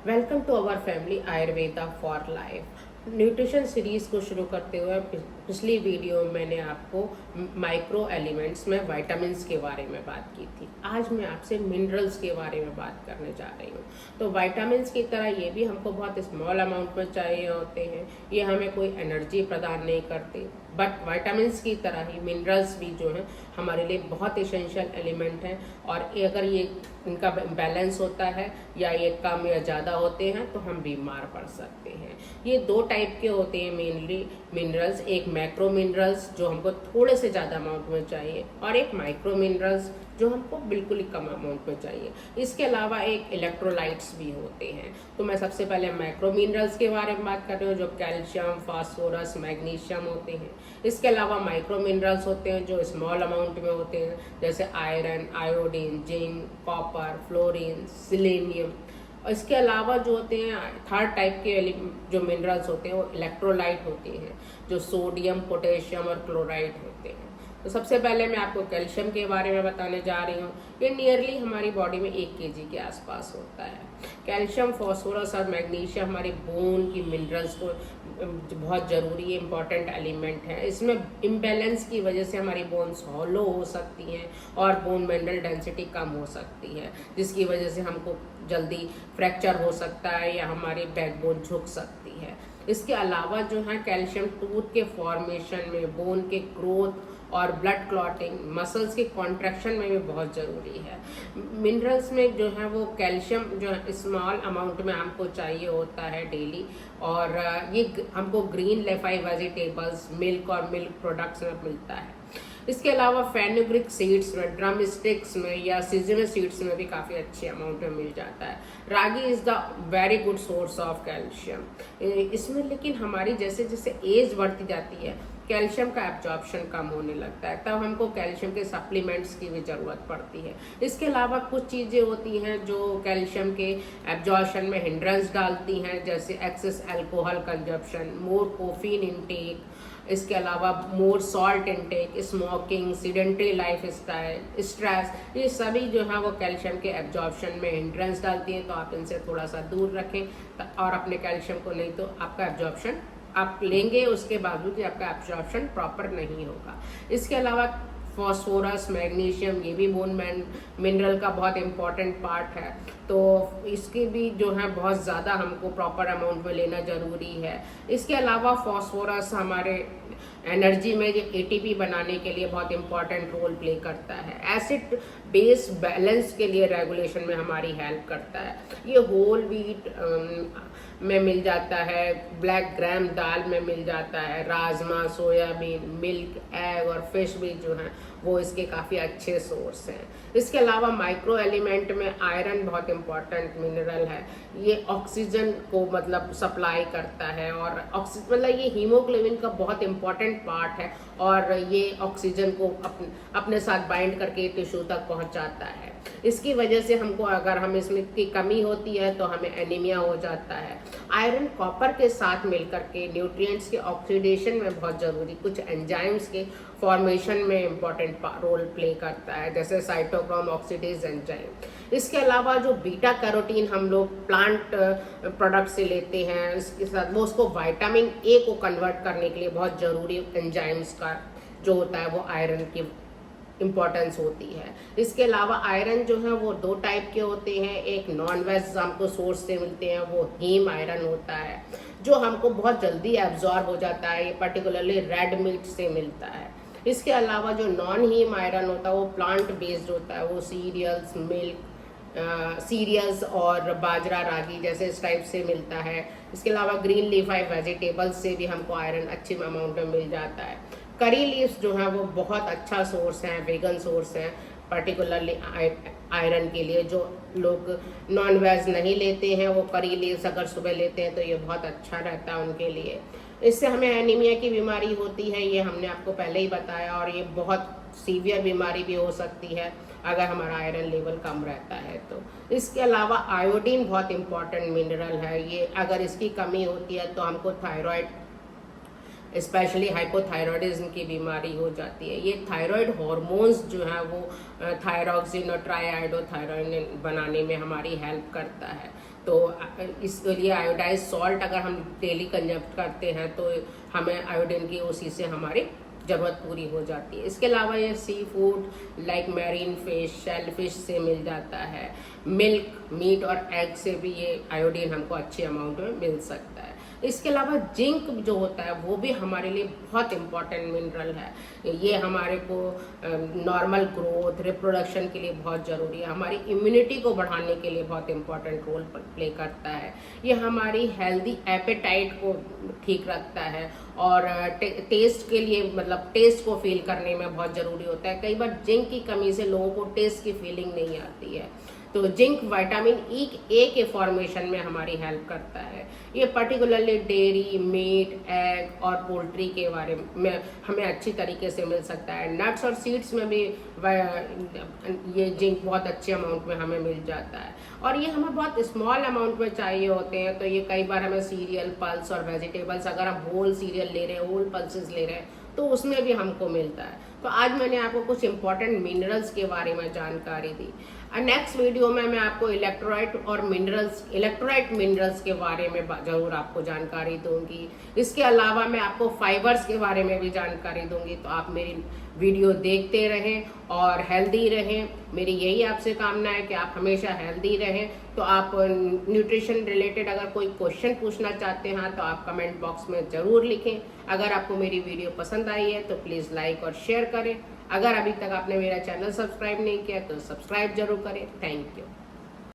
Welcome to our family Ayurveda for life. Nutrition series को शुरू करते हुए पिछली वीडियो में मैंने आपको माइक्रो एलिमेंट्स में विटामिन्स के बारे में बात की थी। आज मैं आपसे मिनरल्स के बारे में बात करने जा रही हूँ। तो विटामिन्स की तरह ये भी हमको बहुत स्मॉल अमाउंट में चाहिए होते हैं, ये हमें कोई एनर्जी प्रदान नहीं करते, बट विटामिन्स की तरह ही मिनरल्स भी जो है हमारे लिए बहुत इसेंशियल एलिमेंट हैं। और अगर ये इनका बैलेंस होता है या ये कम या ज़्यादा होते हैं तो हम बीमार पड़ सकते हैं। ये दो टाइप के होते हैं मेनली मिनरल्स, एक मैक्रो मिनरल्स जो हमको थोड़े से ज़्यादा अमाउंट में चाहिए और एक माइक्रो मिनरल्स जो हमको बिल्कुल ही कम अमाउंट में चाहिए। इसके अलावा एक इलेक्ट्रोलाइट्स भी होते हैं। तो मैं सबसे पहले मैक्रो मिनरल्स के बारे में बात कर रही हूँ जो कैल्शियम, फास्फोरस, मैग्नीशियम होते हैं। इसके अलावा माइक्रो मिनरल्स होते हैं जो स्मॉल अमाउंट में होते हैं, जैसे iron, iodine, zinc, copper, fluorine, selenium. और इसके अलावा जो होते हैं थर्ड टाइप के जो मिनरल्स होते हैं वो इलेक्ट्रोलाइट होते हैं जो सोडियम, पोटेशियम और क्लोराइड होते हैं। तो सबसे पहले मैं आपको कैल्शियम के बारे में बताने जा रही हूँ। ये नियरली हमारी बॉडी में 1 kg के आसपास होता है। कैल्शियम, फास्फोरस और मैग्नीशियम हमारी बोन की मिनरल्स को बहुत ज़रूरी इंपॉर्टेंट एलिमेंट है। इसमें इम्बैलेंस की वजह से हमारी बोन्स हॉलो हो सकती हैं और बोन मिनरल डेंसिटी कम हो सकती है, जिसकी वजह से हमको जल्दी फ्रैक्चर हो सकता है या हमारी बैकबोन झुक सकती है। इसके अलावा जो है कैल्शियम टूथ के फॉर्मेशन में, बोन के ग्रोथ और ब्लड क्लॉटिंग, मसल्स के कॉन्ट्रैक्शन में भी बहुत ज़रूरी है। मिनरल्स में जो है वो कैल्शियम जो है स्मॉल अमाउंट में हमको चाहिए होता है डेली, और ये हमको ग्रीन लेफाई वेजिटेबल्स, मिल्क और मिल्क प्रोडक्ट्स में मिलता है। इसके अलावा फेनुग्रिक सीड्स में, ड्रम स्टिक्स में या सीजनल सीड्स में भी काफ़ी अच्छे अमाउंट में मिल जाता है। Ragi is the very good source of calcium. इसमें लेकिन हमारी जैसे जैसे एज बढ़ती जाती है कैल्शियम का एब्जॉर्प्शन कम होने लगता है, तब हमको कैल्शियम के सप्लीमेंट्स की भी ज़रूरत पड़ती है। इसके अलावा कुछ चीज़ें होती हैं जो कैल्शियम के एब्जॉर्प्शन में हिंड्रेंस डालती हैं, जैसे excess alcohol consumption, more caffeine intake, इसके अलावा more salt intake, smoking, sedentary lifestyle, stress, ये सभी जो है वो कैल्शियम के एब्जॉर्प्शन में हिंड्रेंस डालती हैं। तो आप इनसे थोड़ा सा दूर रखें और अपने कैल्शियम को, नहीं तो आपका एब्जॉर्प्शन आप लेंगे उसके बावजूद भी आपका एब्जॉर्प्शन प्रॉपर नहीं होगा। इसके अलावा फॉस्फोरस, मैग्नीशियम, ये भी बोन मिनरल का बहुत इंपॉर्टेंट पार्ट है। तो इसके भी जो है बहुत ज़्यादा हमको प्रॉपर अमाउंट में लेना ज़रूरी है। इसके अलावा फॉस्फोरस हमारे एनर्जी में जो एटीपी बनाने के लिए बहुत इंपॉर्टेंट रोल प्ले करता है। एसिड बेस बैलेंस के लिए रेगुलेशन में हमारी हेल्प करता है। ये होल व्हीट में मिल जाता है, ब्लैक ग्राम दाल में मिल जाता है, राजमा, सोयाबीन, मिल्क, एग और फिश भी जो हैं वो इसके काफ़ी अच्छे सोर्स हैं। इसके अलावा माइक्रो एलिमेंट में आयरन बहुत इंपॉर्टेंट मिनरल है। ये ऑक्सीजन को मतलब सप्लाई करता है और मतलब ये हीमोग्लोबिन का बहुत इंपॉर्टेंट पार्ट है और ये ऑक्सीजन को अपने साथ बाइंड करके टिश्यू तक पहुंचाता है। इसकी वजह से हमको, अगर हम इसमें की कमी होती है तो हमें एनीमिया हो जाता है। आयरन कॉपर के साथ मिलकर के न्यूट्रिएंट्स के ऑक्सीडेशन में बहुत ज़रूरी, कुछ एंजाइम्स के फॉर्मेशन में इम्पॉर्टेंट रोल प्ले करता है, जैसे साइटोक्रोम ऑक्सीडेज एंजाइम। इसके अलावा जो बीटा कैरोटीन हम लोग प्लांट प्रोडक्ट से लेते हैं, इसके साथ वो उसको विटामिन ए को कन्वर्ट करने के लिए बहुत ज़रूरी एंजाइम्स का जो होता है वो आयरन की इम्पॉर्टेंस होती है। इसके अलावा आयरन जो है वो 2 टाइप के होते हैं। एक नॉन वेज हमको सोर्स से मिलते हैं, वो हीम आयरन होता है जो हमको बहुत जल्दी एब्जॉर्ब हो जाता है, ये पर्टिकुलरली रेड मीट से मिलता है। इसके अलावा जो नॉन हीम आयरन होता है वो प्लांट बेस्ड होता है, वो सीरियल्स, मिल्क, सीरियल्स और बाजरा, रागी जैसे इस टाइप से मिलता है। इसके अलावा ग्रीन लीफाई वेजिटेबल्स से भी हमको आयरन अच्छे अमाउंट में मिल जाता है। करी लीव्स जो है वो बहुत अच्छा सोर्स है, वेगन सोर्स है पर्टिकुलरली आयरन के लिए। जो लोग नॉन वेज नहीं लेते हैं वो करी लीव्स अगर सुबह लेते हैं तो ये बहुत अच्छा रहता है उनके लिए। इससे हमें एनीमिया की बीमारी होती है, ये हमने आपको पहले ही बताया, और ये बहुत सीवियर बीमारी भी हो सकती है अगर हमारा आयरन लेवल कम रहता है तो। इसके अलावा आयोडीन बहुत इंपॉर्टेंट मिनरल है। ये अगर इसकी कमी होती है तो हमको थायराइड, स्पेशली हाइपोथायरॉयडिज्म की बीमारी हो जाती है। ये थायराइड हार्मोन्स जो है वो थायरॉक्सिन और ट्राईआयोडोथायरोनिन बनाने में हमारी हेल्प करता है। तो इसके लिए आयोडाइज सॉल्ट अगर हम डेली कंज्यूम करते हैं तो हमें आयोडीन की उसी से हमारी ज़रूरत पूरी हो जाती है। इसके अलावा ये seafood like marine fish, shellfish से मिल जाता है। मिल्क, मीट और एग से भी ये आयोडीन हमको अच्छे अमाउंट में मिल सकता है। इसके अलावा जिंक जो होता है वो भी हमारे लिए बहुत इम्पॉर्टेंट मिनरल है। ये हमारे को नॉर्मल ग्रोथ, रिप्रोडक्शन के लिए बहुत ज़रूरी है। हमारी इम्यूनिटी को बढ़ाने के लिए बहुत इम्पॉर्टेंट रोल प्ले करता है। ये हमारी हेल्दी एपेटाइट को ठीक रखता है और टेस्ट के लिए, मतलब टेस्ट को फील करने में बहुत ज़रूरी होता है। कई बार जिंक की कमी से लोगों को टेस्ट की फीलिंग नहीं आती है, तो जिंक विटामिन ए के फॉर्मेशन में हमारी हेल्प करता है। ये पर्टिकुलरली डेयरी, मीट, एग और पोल्ट्री के बारे में हमें अच्छी तरीके से मिल सकता है। नट्स और सीड्स में भी ये जिंक बहुत अच्छे अमाउंट में हमें मिल जाता है और ये हमें बहुत स्मॉल अमाउंट में चाहिए होते हैं। तो ये कई बार हमें सीरियल, पल्स और वेजिटेबल्स, अगर हम होल सीरियल ले रहे हैं, होल पल्सेस ले रहे हैं तो उसमें भी हमको मिलता है। तो आज मैंने आपको कुछ इंपॉर्टेंट मिनरल्स के बारे में जानकारी दी। नेक्स्ट वीडियो में मैं आपको इलेक्ट्रोलाइट मिनरल्स के बारे में जरूर आपको जानकारी दूंगी। इसके अलावा मैं आपको फाइबर्स के बारे में भी जानकारी दूंगी। तो आप मेरी वीडियो देखते रहें और हेल्दी रहें। मेरी यही आपसे कामना है कि आप हमेशा हेल्दी रहें। तो आप न्यूट्रिशन रिलेटेड अगर कोई क्वेश्चन पूछना चाहते हैं तो आप कमेंट बॉक्स में ज़रूर लिखें। अगर आपको मेरी वीडियो पसंद आई है तो प्लीज़ लाइक और शेयर करें। अगर अभी तक आपने मेरा चैनल सब्सक्राइब नहीं किया तो सब्सक्राइब जरूर करें। Thank you.